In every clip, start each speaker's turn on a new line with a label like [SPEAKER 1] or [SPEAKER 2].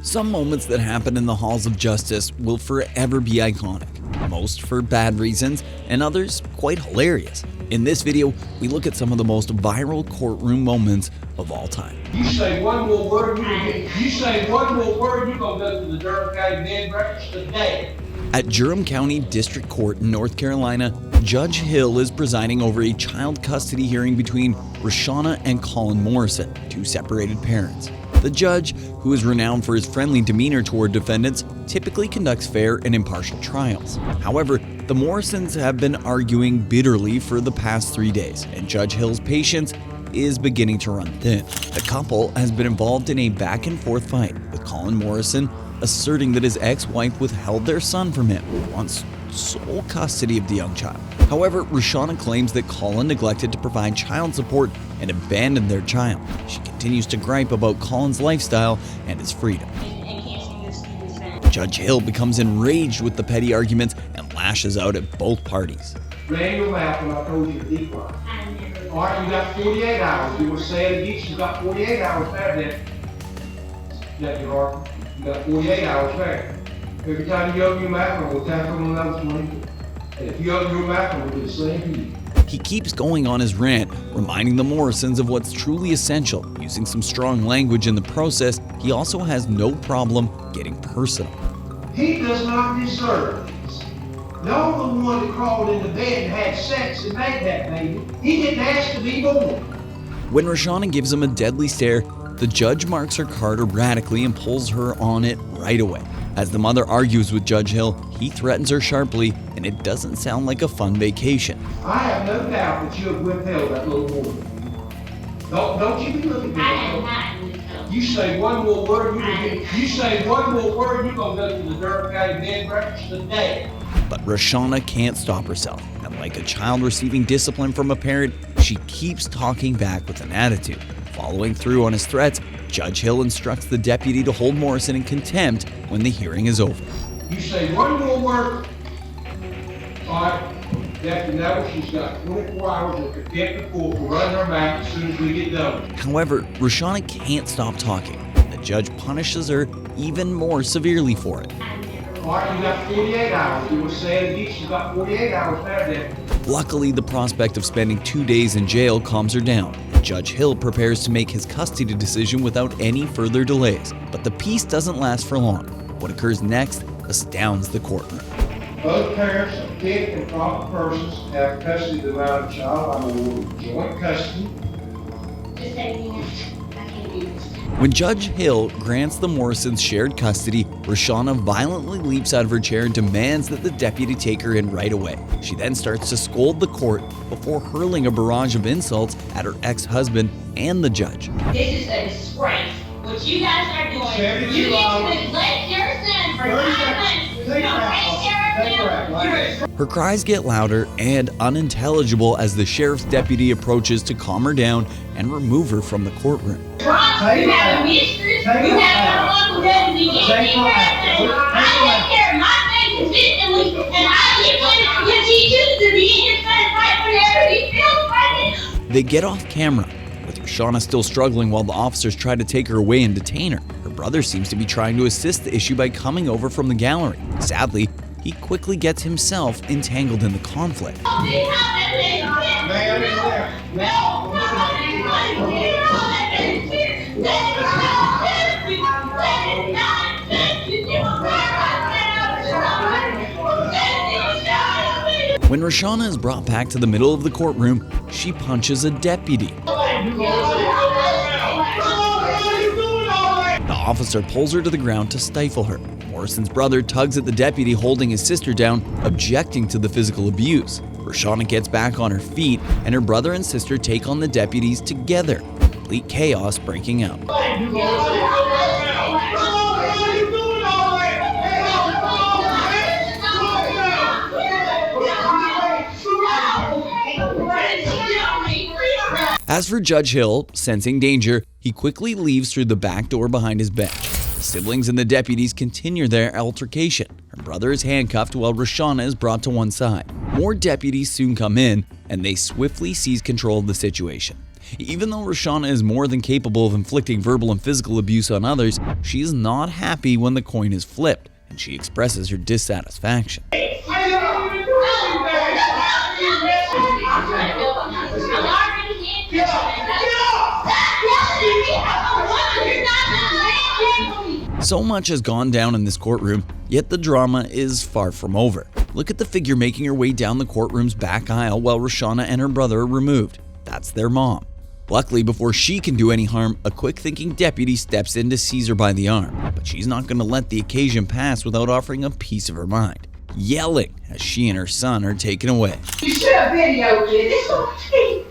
[SPEAKER 1] Some moments that happen in the halls of justice will forever be iconic, most for bad reasons and others quite hilarious. In this video, we look at some of the most viral courtroom moments of all time.
[SPEAKER 2] You say one more word, you're gonna go to the Durham County bed and breakfast today.
[SPEAKER 1] At Durham County District Court in North Carolina, Judge Hill is presiding over a child custody hearing between Roshana and Colin Morrison, two separated parents. The judge, who is renowned for his friendly demeanor toward defendants, typically conducts fair and impartial trials. However, the Morrisons have been arguing bitterly for the past 3 days, and Judge Hill's patience is beginning to run thin. The couple has been involved in a back-and-forth fight, with Colin Morrison asserting that his ex-wife withheld their son from him, who wants sole custody of the young child. However, Roshana claims that Colin neglected to provide child support and abandoned their child. She continues to gripe about Colin's lifestyle and his freedom. Judge Hill becomes enraged with the petty arguments and lashes out at both parties.
[SPEAKER 2] Ran your mouth when I told you to be quiet. All right, you got 48 hours. You were saying again, you got 48 hours there, Deputy Harper. You got 48 hours there. Every time you open your mouth, we'll tackle another 20. And if you open your mouth, we'll do the same to you.
[SPEAKER 1] He keeps going on his rant, reminding the Morrisons of what's truly essential. Using some strong language in the process, he also has no problem getting personal.
[SPEAKER 2] He does not deserve this. No the one that crawled into bed and had sex and made that baby. He didn't ask to be born.
[SPEAKER 1] When Roshana gives him a deadly stare, the judge marks her card erratically and pulls her on it right away. As the mother argues with Judge Hill, he threatens her sharply, and it doesn't sound like a fun vacation.
[SPEAKER 2] I have no doubt that you have withheld that little boy. Don't you be looking at me. You say one more word, you're gonna go to the Durham County bed and breakfast today.
[SPEAKER 1] But Roshana can't stop herself, and like a child receiving discipline from a parent, she keeps talking back with an attitude. Following through on his threats, Judge Hill instructs the deputy to hold Morrison in contempt when the hearing is over.
[SPEAKER 2] You say one more word. All right, Deputy Neville, she's got 24 hours of contempt of court to run her mouth as soon as we get done.
[SPEAKER 1] However, Roshana can't stop talking. The judge punishes her even more severely for it.
[SPEAKER 2] All right, you got 48 hours. You were saying again, she's got 48 hours there, Deputy.
[SPEAKER 1] Luckily, the prospect of spending 2 days in jail calms her down. Judge Hill prepares to make his custody decision without any further delays. But the peace doesn't last for long. What occurs next astounds the courtroom.
[SPEAKER 2] Both parents of fit and proper persons have custody of the minor child by the order of joint custody.
[SPEAKER 1] When Judge Hill grants the Morrisons shared custody, Roshana violently leaps out of her chair and demands that the deputy take her in right away. She then starts to scold the court before hurling a barrage of insults at her ex-husband and the judge.
[SPEAKER 3] This is a disgrace. What you guys are doing,
[SPEAKER 2] 72
[SPEAKER 3] you need
[SPEAKER 2] hours.
[SPEAKER 3] to neglect your son for
[SPEAKER 2] 30
[SPEAKER 3] 9
[SPEAKER 2] seconds.
[SPEAKER 3] months.
[SPEAKER 2] Take
[SPEAKER 3] You
[SPEAKER 2] her
[SPEAKER 3] don't
[SPEAKER 2] out.
[SPEAKER 3] take care of
[SPEAKER 2] Take her out.
[SPEAKER 3] him.
[SPEAKER 2] Like
[SPEAKER 3] You're
[SPEAKER 1] Her cries get louder and unintelligible as the sheriff's deputy approaches to calm her down and remove her from the courtroom.
[SPEAKER 3] drunk. You have a mistress.
[SPEAKER 2] Take
[SPEAKER 3] You
[SPEAKER 2] her
[SPEAKER 3] have
[SPEAKER 2] out.
[SPEAKER 3] a local deputy. You
[SPEAKER 2] Take
[SPEAKER 3] take
[SPEAKER 2] her
[SPEAKER 3] care
[SPEAKER 2] out.
[SPEAKER 3] of things. I take care of my things consistently, and I get when he chooses to be in his son's right whenever he feels like it.
[SPEAKER 1] They get off camera, with Roshana still struggling while the officers try to take her away and detain her. Her brother seems to be trying to assist the issue by coming over from the gallery. Sadly, he quickly gets himself entangled in the conflict.
[SPEAKER 2] Man, it's there.
[SPEAKER 1] When Roshana is brought back to the middle of the courtroom, she punches a deputy. The officer pulls her to the ground to stifle her. Morrison's brother tugs at the deputy holding his sister down, objecting to the physical abuse. Roshana gets back on her feet, and her brother and sister take on the deputies together, complete chaos breaking out. As for Judge Hill, sensing danger, he quickly leaves through the back door behind his bench. The siblings and the deputies continue their altercation. Her brother is handcuffed while Roshana is brought to one side. More deputies soon come in, and they swiftly seize control of the situation. Even though Roshana is more than capable of inflicting verbal and physical abuse on others, she is not happy when the coin is flipped, and she expresses her dissatisfaction. So much has gone down in this courtroom, yet the drama is far from over. Look at the figure making her way down the courtroom's back aisle while Roshana and her brother are removed. That's their mom. Luckily, before she can do any harm, a quick-thinking deputy steps in to seize her by the arm. But she's not going to let the occasion pass without offering a piece of her mind, yelling as she and her son are taken away.
[SPEAKER 3] You should have videoed this. You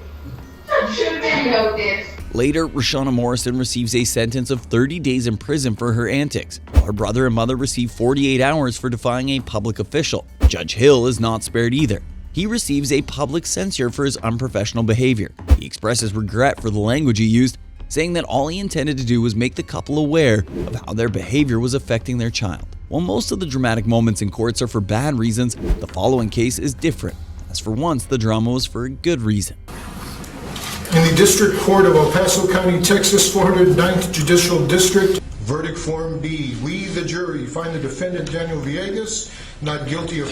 [SPEAKER 3] should have videoed this.
[SPEAKER 1] Later, Roshana Morrison receives a sentence of 30 days in prison for her antics, while her brother and mother receive 48 hours for defying a public official. Judge Hill is not spared either. He receives a public censure for his unprofessional behavior. He expresses regret for the language he used, saying that all he intended to do was make the couple aware of how their behavior was affecting their child. While most of the dramatic moments in courts are for bad reasons, the following case is different, as for once the drama was for a good reason.
[SPEAKER 4] In the District Court of El Paso County, Texas, 409th Judicial District, verdict form B. We, the jury, find the defendant Daniel Villegas not guilty of...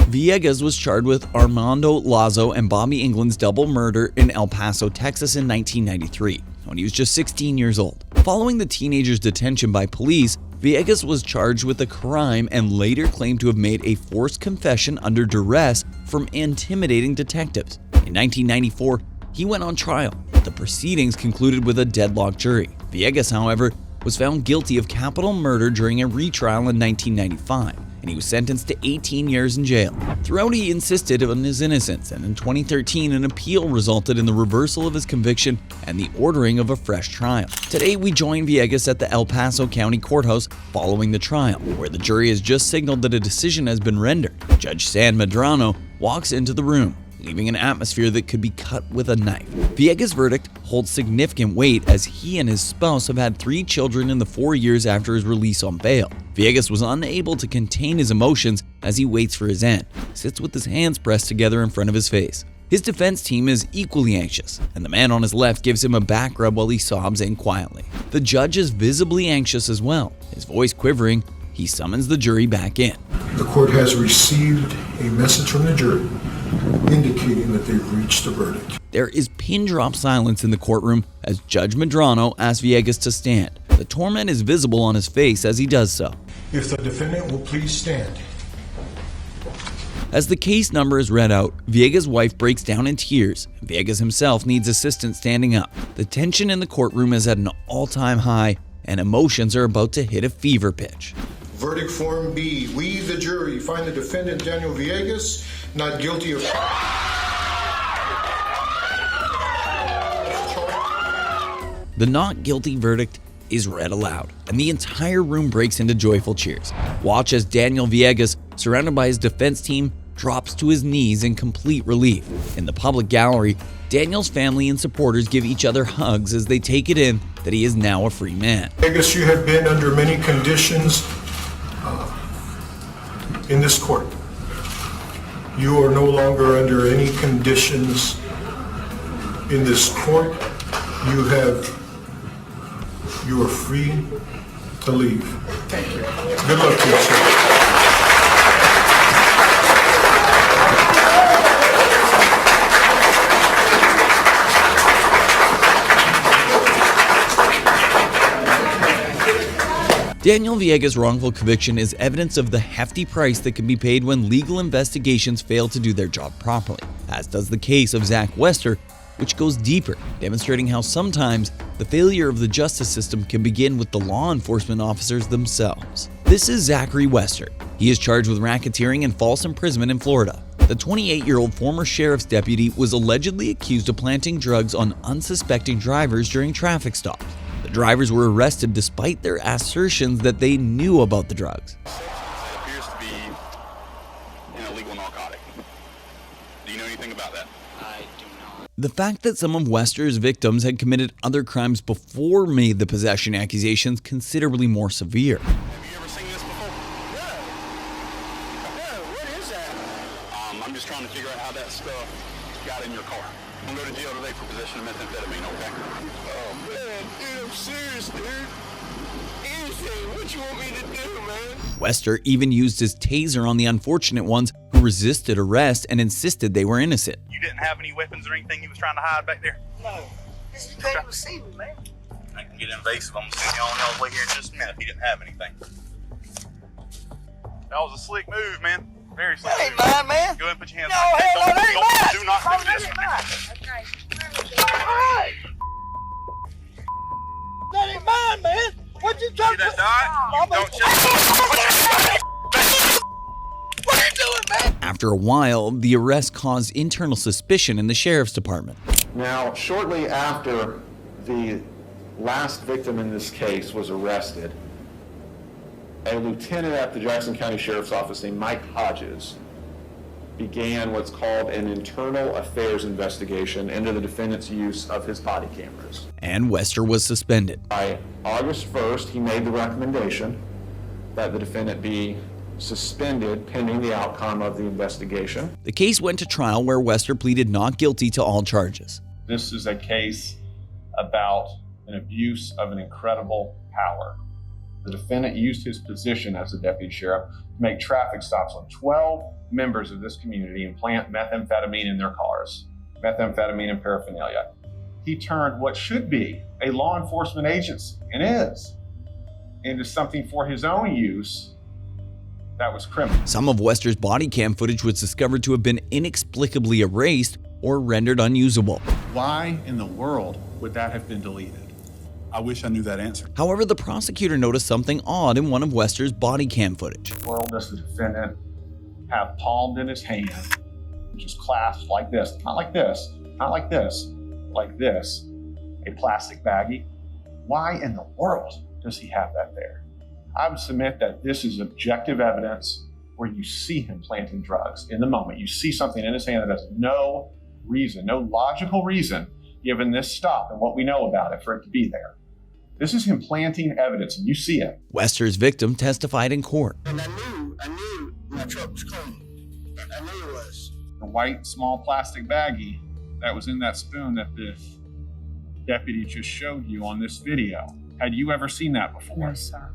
[SPEAKER 1] Villegas was charged with Armando Lazo and Bobby England's double murder in El Paso, Texas in 1993, when he was just 16 years old. Following the teenager's detention by police, Villegas was charged with a crime and later claimed to have made a forced confession under duress from intimidating detectives. In 1994, he went on trial. The proceedings concluded with a deadlocked jury. Villegas, however, was found guilty of capital murder during a retrial in 1995. And he was sentenced to 18 years in jail. Throughout, he insisted on his innocence, and in 2013, an appeal resulted in the reversal of his conviction and the ordering of a fresh trial. Today, we join Villegas at the El Paso County Courthouse following the trial, where the jury has just signaled that a decision has been rendered. Judge San Medrano walks into the room, leaving an atmosphere that could be cut with a knife. Villegas' verdict holds significant weight as he and his spouse have had 3 children in the 4 years after his release on bail. Villegas was unable to contain his emotions as he waits for his end. He sits with his hands pressed together in front of his face. His defense team is equally anxious, and the man on his left gives him a back rub while he sobs in quietly. The judge is visibly anxious as well. His voice quivering, he summons the jury back in.
[SPEAKER 4] The court has received a message from the jury indicating that they've reached a verdict.
[SPEAKER 1] There is pin-drop silence in the courtroom as Judge Medrano asks Villegas to stand. The torment is visible on his face as he does so.
[SPEAKER 4] If the defendant will please stand.
[SPEAKER 1] As the case number is read out, Villegas' wife breaks down in tears. Villegas himself needs assistance standing up. The tension in the courtroom is at an all-time high, and emotions are about to hit a fever pitch.
[SPEAKER 4] Verdict form B. We, the jury, find the defendant Daniel Villegas not guilty of...
[SPEAKER 1] The not guilty verdict is read aloud, and the entire room breaks into joyful cheers. Watch as Daniel Villegas, surrounded by his defense team, drops to his knees in complete relief. In the public gallery, Daniel's family and supporters give each other hugs as they take it in that he is now a free man.
[SPEAKER 4] Villegas, you have been under many conditions in this court. You are no longer under any conditions in this court. You are free to leave. Thank you. Good luck to you, sir.
[SPEAKER 1] Daniel Villegas' wrongful conviction is evidence of the hefty price that can be paid when legal investigations fail to do their job properly, as does the case of Zach Wester, which goes deeper, demonstrating how sometimes the failure of the justice system can begin with the law enforcement officers themselves. This is Zachary Wester. He is charged with racketeering and false imprisonment in Florida. The 28-year-old former sheriff's deputy was allegedly accused of planting drugs on unsuspecting drivers during traffic stops. The drivers were arrested despite their assertions that they knew about the drugs.
[SPEAKER 5] It appears to be an illegal narcotic. Do you know anything about that?
[SPEAKER 1] The The fact that some of Wester's victims had committed other crimes before made the possession accusations considerably more severe.
[SPEAKER 5] Have you ever seen this before? No, what is that? I'm just trying to figure out how that stuff got in your car. I'm going to go to jail today for possession of methamphetamine, okay? Oh, man, dude, I'm serious, dude. Anything, what you want me to do, man?
[SPEAKER 1] Wester even used his taser on the unfortunate ones who resisted arrest and insisted they were innocent.
[SPEAKER 6] You didn't have any weapons or anything you was trying to hide back there?
[SPEAKER 7] No. This is can't even see me, man.
[SPEAKER 6] I can get invasive. I'm going to send you on y'all's way here in just a minute if you didn't have anything. That was a slick move, man. Very slick
[SPEAKER 7] That ain't
[SPEAKER 6] move.
[SPEAKER 7] mine, man.
[SPEAKER 6] Go ahead and put your hands
[SPEAKER 7] No,
[SPEAKER 6] on
[SPEAKER 7] hell no, that ain't mine.
[SPEAKER 6] Do not
[SPEAKER 7] Oh,
[SPEAKER 6] do
[SPEAKER 7] that
[SPEAKER 6] this.
[SPEAKER 7] ain't mine. All right. That ain't mine, man. What you trying
[SPEAKER 6] See
[SPEAKER 7] to
[SPEAKER 6] that dot? Don't check.
[SPEAKER 7] What are you doing, man?
[SPEAKER 1] After a while, the arrest caused internal suspicion in the sheriff's department.
[SPEAKER 8] Now, shortly after the last victim in this case was arrested, a lieutenant at the Jackson County Sheriff's Office named Mike Hodges began what's called an internal affairs investigation into the defendant's use of his body cameras.
[SPEAKER 1] And Wester was suspended.
[SPEAKER 8] By August 1st, he made the recommendation that the defendant be suspended pending the outcome of the investigation.
[SPEAKER 1] The case went to trial where Wester pleaded not guilty to all charges.
[SPEAKER 9] This is a case about an abuse of an incredible power. The defendant used his position as a deputy sheriff to make traffic stops on 12 members of this community and plant methamphetamine in their cars, methamphetamine and paraphernalia. He turned what should be a law enforcement agency, and is, into something for his own use that was criminal.
[SPEAKER 1] Some of Wester's body cam footage was discovered to have been inexplicably erased or rendered unusable.
[SPEAKER 9] Why in the world would that have been deleted?
[SPEAKER 5] I wish I knew that answer.
[SPEAKER 1] However, the prosecutor noticed something odd in one of Wester's body cam footage.
[SPEAKER 9] In the world does the defendant have palmed in his hand, which is clasped like this, not like this, not like this, like this, a plastic baggie? Why in the world does he have that there? I would submit that this is objective evidence where you see him planting drugs in the moment. You see something in his hand that has no reason, no logical reason, given this stop and what we know about it, for it to be there. This is him planting evidence, and you see it.
[SPEAKER 1] Wester's victim testified in court.
[SPEAKER 7] And I knew my truck was clean. I knew it was.
[SPEAKER 9] The white small plastic baggie that was in that spoon that the deputy just showed you on this video. Had you ever seen that before?
[SPEAKER 10] No, sir.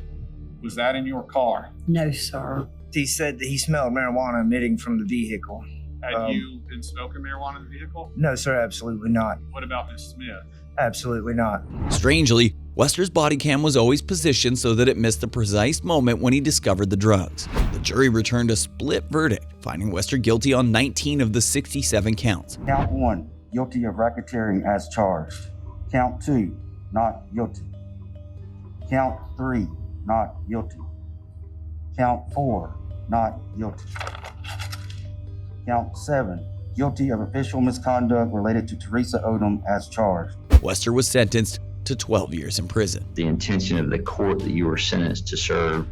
[SPEAKER 9] Was that in your car?
[SPEAKER 10] No, sir.
[SPEAKER 7] He said that he smelled marijuana emitting from the vehicle.
[SPEAKER 9] Had you been smoking marijuana in the vehicle?
[SPEAKER 7] No, sir, absolutely not.
[SPEAKER 9] What about Ms. Smith?
[SPEAKER 7] Absolutely not.
[SPEAKER 1] Strangely, Wester's body cam was always positioned so that it missed the precise moment when he discovered the drugs. The jury returned a split verdict, finding Wester guilty on 19 of the 67 counts.
[SPEAKER 11] Count 1, guilty of racketeering as charged. Count 2, not guilty. Count 3, not guilty. Count 4, not guilty. Count 7, guilty of official misconduct related to Teresa Odom as charged.
[SPEAKER 1] Wester was sentenced to 12 years in prison.
[SPEAKER 12] The intention of the court that you were sentenced to serve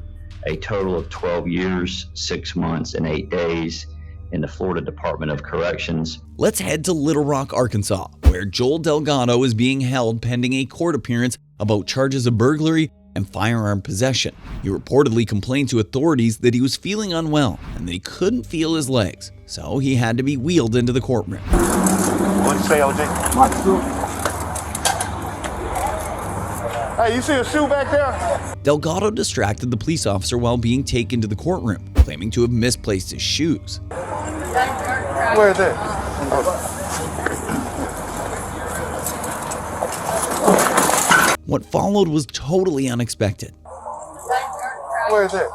[SPEAKER 12] a total of 12 years, 6 months, and 8 days in the Florida Department of Corrections.
[SPEAKER 1] Let's head to Little Rock, Arkansas, where Joel Delgado is being held pending a court appearance about charges of burglary and firearm possession. He reportedly complained to authorities that he was feeling unwell and that he couldn't feel his legs, so he had to be wheeled into the courtroom.
[SPEAKER 2] What'd you say, OJ? My suit. Hey, you see a shoe back there?
[SPEAKER 1] Delgado distracted the police officer while being taken to the courtroom, claiming to have misplaced his shoes.
[SPEAKER 2] Where is it?
[SPEAKER 1] What followed was totally unexpected.
[SPEAKER 2] Where is it?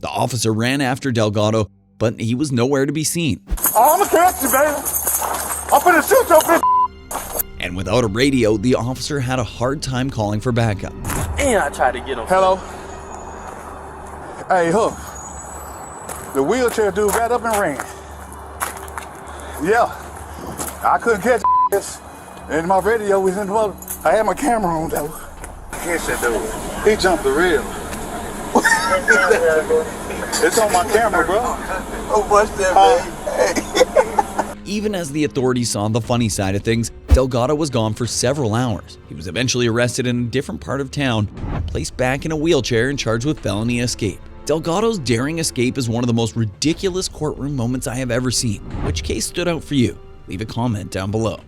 [SPEAKER 1] The officer ran after Delgado, but he was nowhere to be seen.
[SPEAKER 2] Oh, I'm gonna catch you, baby. I'm finna shoot your bitch.
[SPEAKER 1] And without a radio, the officer had a hard time calling for backup.
[SPEAKER 6] And I tried to get him.
[SPEAKER 2] Hello? Hey, Hook. The wheelchair dude got up and ran. Yeah. I couldn't catch this. And my radio was in the I had my camera on, though. Yes, it do.
[SPEAKER 7] He jumped the rail. It's on my camera, bro. Oh, what's that, man?
[SPEAKER 1] Even as the authorities saw the funny side of things, Delgado was gone for several hours. He was eventually arrested in a different part of town and placed back in a wheelchair and charged with felony escape. Delgado's daring escape is one of the most ridiculous courtroom moments I have ever seen. Which case stood out for you? Leave a comment down below.